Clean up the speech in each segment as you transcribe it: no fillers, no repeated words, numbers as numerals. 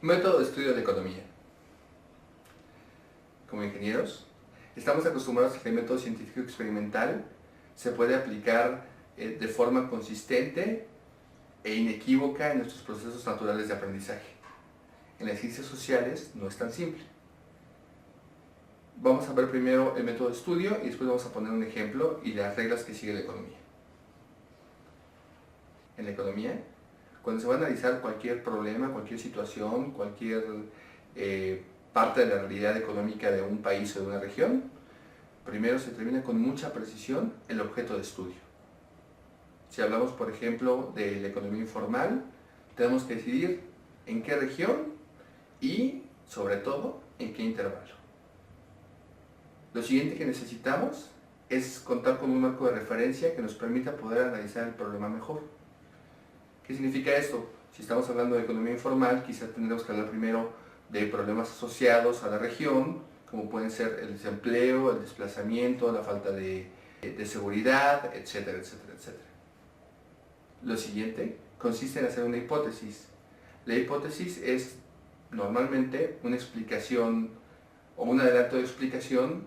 Método de estudio de economía. Como ingenieros, estamos acostumbrados a que el método científico experimental se puede aplicar de forma consistente e inequívoca en nuestros procesos naturales de aprendizaje. En las ciencias sociales no es tan simple. Vamos a ver primero el método de estudio y después vamos a poner un ejemplo y las reglas que sigue la economía. En la economía, cuando se va a analizar cualquier problema, cualquier situación, cualquier parte de la realidad económica de un país o de una región, primero se determina con mucha precisión el objeto de estudio. Si hablamos, por ejemplo, de la economía informal, tenemos que decidir en qué región y, sobre todo, en qué intervalo. Lo siguiente que necesitamos es contar con un marco de referencia que nos permita poder analizar el problema mejor. ¿Qué significa esto? Si estamos hablando de economía informal, quizá tendremos que hablar primero de problemas asociados a la región, como pueden ser el desempleo, el desplazamiento, la falta de seguridad, etcétera, etcétera, etcétera. Lo siguiente consiste en hacer una hipótesis. La hipótesis es normalmente una explicación o un adelanto de explicación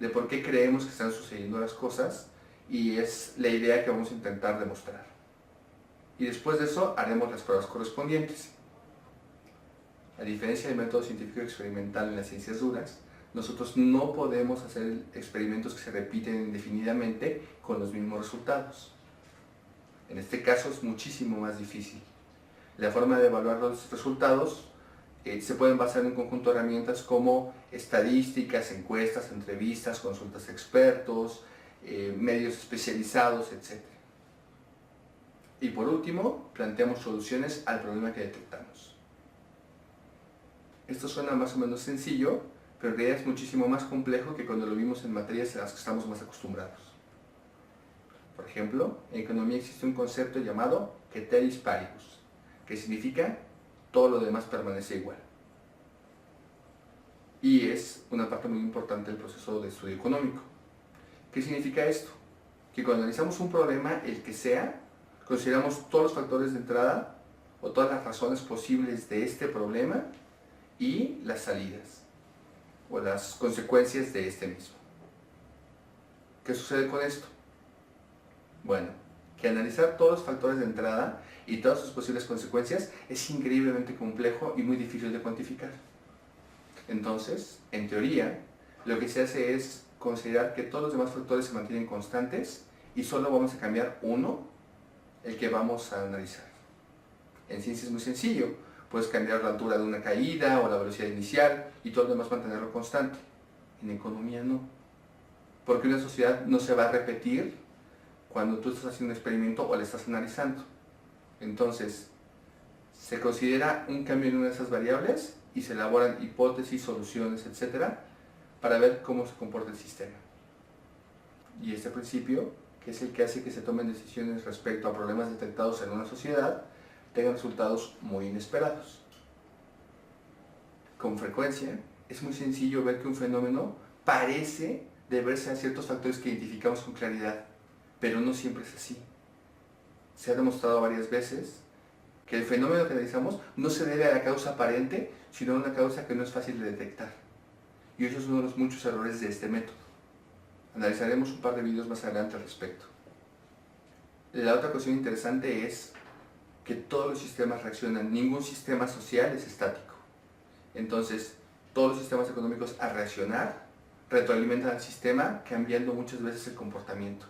de por qué creemos que están sucediendo las cosas y es la idea que vamos a intentar demostrar. Y después de eso haremos las pruebas correspondientes. A diferencia del método científico experimental en las ciencias duras, nosotros no podemos hacer experimentos que se repiten indefinidamente con los mismos resultados. En este caso es muchísimo más difícil. La forma de evaluar los resultados se pueden basar en un conjunto de herramientas como estadísticas, encuestas, entrevistas, consultas a expertos, medios especializados, etc. Y por último, planteamos soluciones al problema que detectamos. Esto suena más o menos sencillo, pero en realidad es muchísimo más complejo que cuando lo vimos en materias a las que estamos más acostumbrados. Por ejemplo, en economía existe un concepto llamado ceteris paribus, que significa todo lo demás permanece igual. Y es una parte muy importante del proceso de estudio económico. ¿Qué significa esto? Que cuando analizamos un problema, el que sea, consideramos todos los factores de entrada o todas las razones posibles de este problema y las salidas o las consecuencias de este mismo. ¿Qué sucede con esto? Bueno, que analizar todos los factores de entrada y todas sus posibles consecuencias es increíblemente complejo y muy difícil de cuantificar. Entonces, en teoría, lo que se hace es considerar que todos los demás factores se mantienen constantes y solo vamos a cambiar uno, el que vamos a analizar. En ciencia es muy sencillo, puedes cambiar la altura de una caída o la velocidad inicial y todo lo demás mantenerlo constante. En economía no, porque una sociedad no se va a repetir cuando tú estás haciendo un experimento o la estás analizando. Entonces, se considera un cambio en una de esas variables y se elaboran hipótesis, soluciones, etc. para ver cómo se comporta el sistema. Y este principio, que es el que hace que se tomen decisiones respecto a problemas detectados en una sociedad, tengan resultados muy inesperados. Con frecuencia, es muy sencillo ver que un fenómeno parece deberse a ciertos factores que identificamos con claridad, pero no siempre es así. Se ha demostrado varias veces que el fenómeno que analizamos no se debe a la causa aparente, sino a una causa que no es fácil de detectar. Y eso es uno de los muchos errores de este método. Analizaremos un par de videos más adelante al respecto. La otra cuestión interesante es que todos los sistemas reaccionan, ningún sistema social es estático. Entonces, todos los sistemas económicos al reaccionar retroalimentan al sistema cambiando muchas veces el comportamiento.